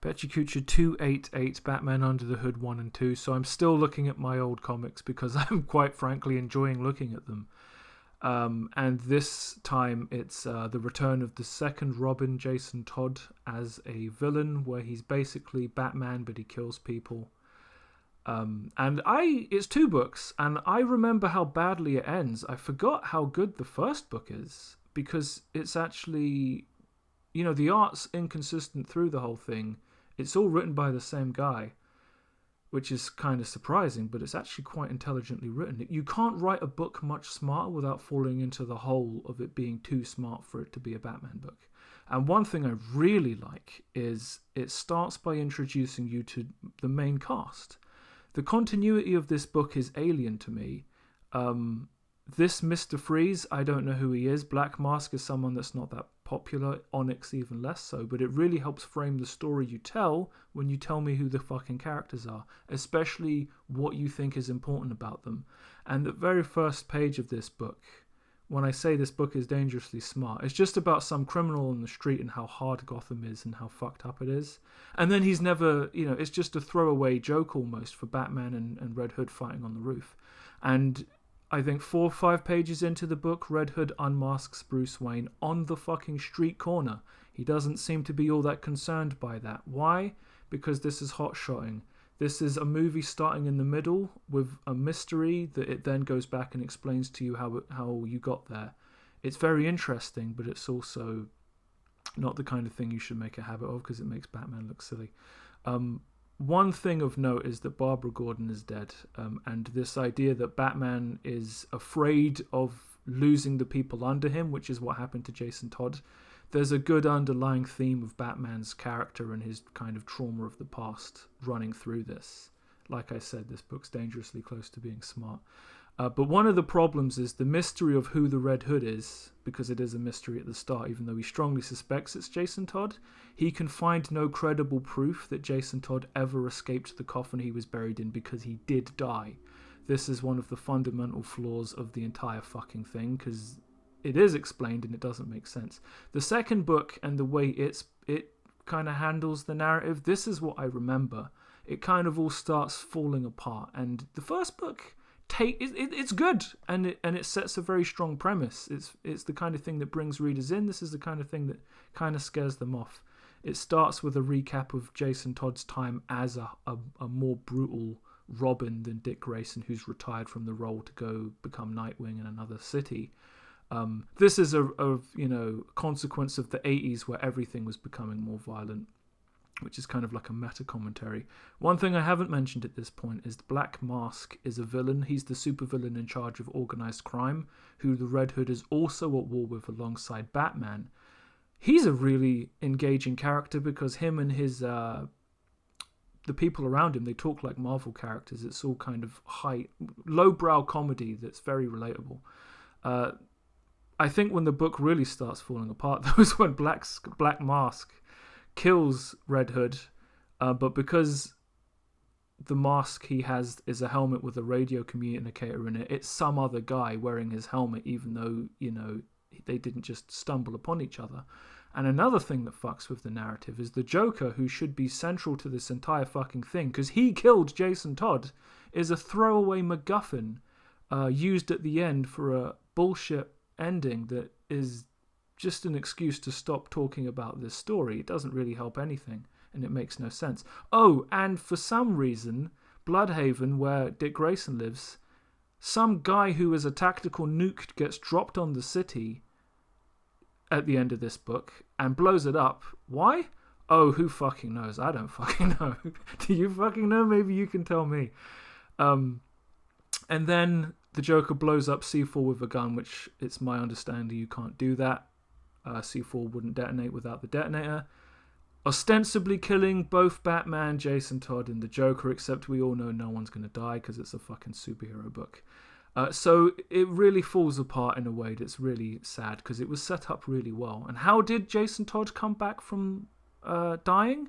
Pecha Kucha 288, Batman Under the Hood 1 and 2. So I'm still looking at my old comics because I'm quite frankly enjoying looking at them. And this time it's the return of the second Robin, Jason Todd, as a villain, where he's basically Batman but he kills people. It's 2 books, and I remember how badly it ends. I forgot how good the first book is, because it's actually, the art's inconsistent through the whole thing. It's all written by the same guy, which is kind of surprising, but it's actually quite intelligently written. You can't write a book much smarter without falling into the hole of it being too smart for it to be a Batman book. And one thing I really like is it starts by introducing you to the main cast. The continuity of this book is alien to me. This Mr. Freeze, I don't know who he is. Black Mask is someone that's not that popular. Onyx even less so. But it really helps frame the story you tell when you tell me who the fucking characters are. Especially what you think is important about them. And the very first page of this book, when I say this book is dangerously smart, it's just about some criminal on the street and how hard Gotham is and how fucked up it is. And then he's never, it's just a throwaway joke almost for Batman and Red Hood fighting on the roof. And I think 4 or 5 pages into the book, Red Hood unmasks Bruce Wayne on the fucking street corner. He doesn't seem to be all that concerned by that. Why? Because this is hot-shotting. This is a movie starting in the middle with a mystery that it then goes back and explains to you how you got there. It's very interesting, but it's also not the kind of thing you should make a habit of because it makes Batman look silly. One thing of note is that Barbara Gordon is dead, and this idea that Batman is afraid of losing the people under him, which is what happened to Jason Todd. There's a good underlying theme of Batman's character and his kind of trauma of the past running through this. Like I said, this book's dangerously close to being smart. But one of the problems is the mystery of who the Red Hood is, because it is a mystery at the start, even though he strongly suspects it's Jason Todd. He can find no credible proof that Jason Todd ever escaped the coffin he was buried in because he did die. This is one of the fundamental flaws of the entire fucking thing, because it is explained and it doesn't make sense. The second book and the way it kind of handles the narrative, this is what I remember. It kind of all starts falling apart, and the first book it's good, and it sets a very strong premise. It's the kind of thing that brings readers in. This is the kind of thing that kind of scares them off. It starts with a recap of Jason Todd's time as a more brutal Robin than Dick Grayson, who's retired from the role to go become Nightwing in another city. This is a consequence of the 80s where everything was becoming more violent, which is kind of like a meta-commentary. One thing I haven't mentioned at this point is the Black Mask is a villain. He's the supervillain in charge of organized crime, who the Red Hood is also at war with alongside Batman. He's a really engaging character because him and his the people around him, they talk like Marvel characters. It's all kind of lowbrow comedy that's very relatable. I think when the book really starts falling apart, that was when Black Mask kills Red Hood, but because the mask he has is a helmet with a radio communicator in it, it's some other guy wearing his helmet, even though, they didn't just stumble upon each other. And another thing that fucks with the narrative is the Joker, who should be central to this entire fucking thing, because he killed Jason Todd, is a throwaway MacGuffin used at the end for a bullshit ending that is just an excuse to stop talking about this story. It doesn't really help anything, and it makes no sense. Oh, and for some reason, Bloodhaven, where Dick Grayson lives, some guy who is a tactical nuke gets dropped on the city at the end of this book and blows it up. Why? Oh, who fucking knows? I don't fucking know. Do you fucking know? Maybe you can tell me. And then the Joker blows up C4 with a gun, which it's my understanding you can't do that. C4 wouldn't detonate without the detonator. Ostensibly killing both Batman, Jason Todd, and the Joker, except we all know no one's going to die because it's a fucking superhero book. So it really falls apart in a way that's really sad because it was set up really well. And how did Jason Todd come back from dying?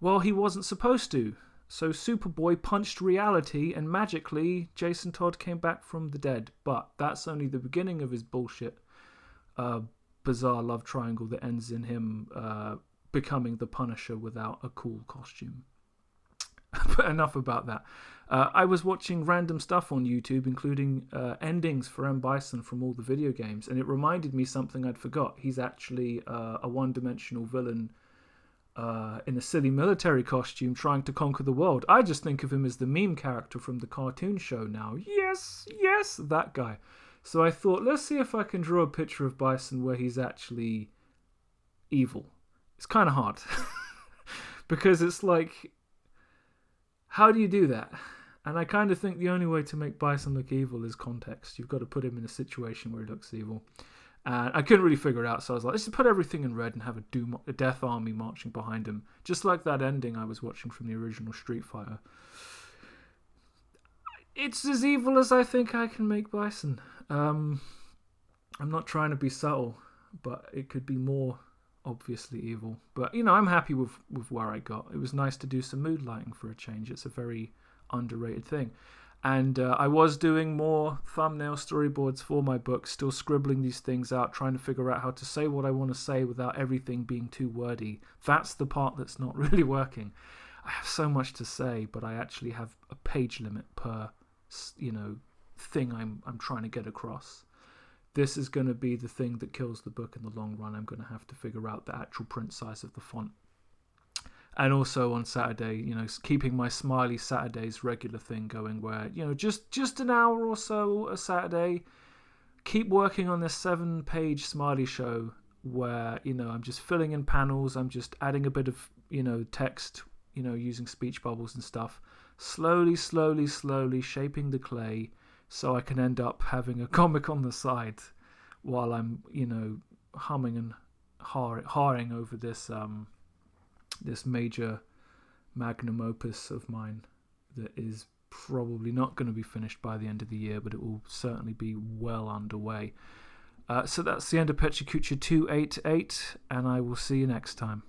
Well, he wasn't supposed to. So Superboy punched reality and magically Jason Todd came back from the dead. But that's only the beginning of his bullshit bizarre love triangle that ends in him becoming the Punisher without a cool costume. But enough about that. I was watching random stuff on YouTube, including endings for M. Bison from all the video games, and it reminded me something I'd forgot. He's actually a one-dimensional villain in a silly military costume trying to conquer the world. I just think of him as the meme character from the cartoon show now. Yes, that guy. So I thought, let's see if I can draw a picture of Bison where he's actually evil. It's kind of hard. Because it's like, how do you do that? And I kind of think the only way to make Bison look evil is context. You've got to put him in a situation where he looks evil. And I couldn't really figure it out, so I was like, let's just put everything in red and have a death army marching behind him. Just like that ending I was watching from the original Street Fighter. It's as evil as I think I can make Bison. I'm not trying to be subtle, but it could be more obviously evil. But, I'm happy with where I got. It was nice to do some mood lighting for a change. It's a very underrated thing. And I was doing more thumbnail storyboards for my book, still scribbling these things out, trying to figure out how to say what I want to say without everything being too wordy. That's the part that's not really working. I have so much to say, but I actually have a page limit per, thing I'm trying to get across. This is going to be the thing that kills the book in the long run. I'm going to have to figure out the actual print size of the font. And also on Saturday, keeping my Smiley Saturdays regular thing going where, just an hour or so a Saturday, keep working on this 7-page Smiley show where, I'm just filling in panels. I'm just adding a bit of, text, using speech bubbles and stuff. Slowly shaping the clay so I can end up having a comic on the side while I'm, humming and hawing over this this major magnum opus of mine that is probably not going to be finished by the end of the year, but it will certainly be well underway. So that's the end of Pecha Kucha 288, and I will see you next time.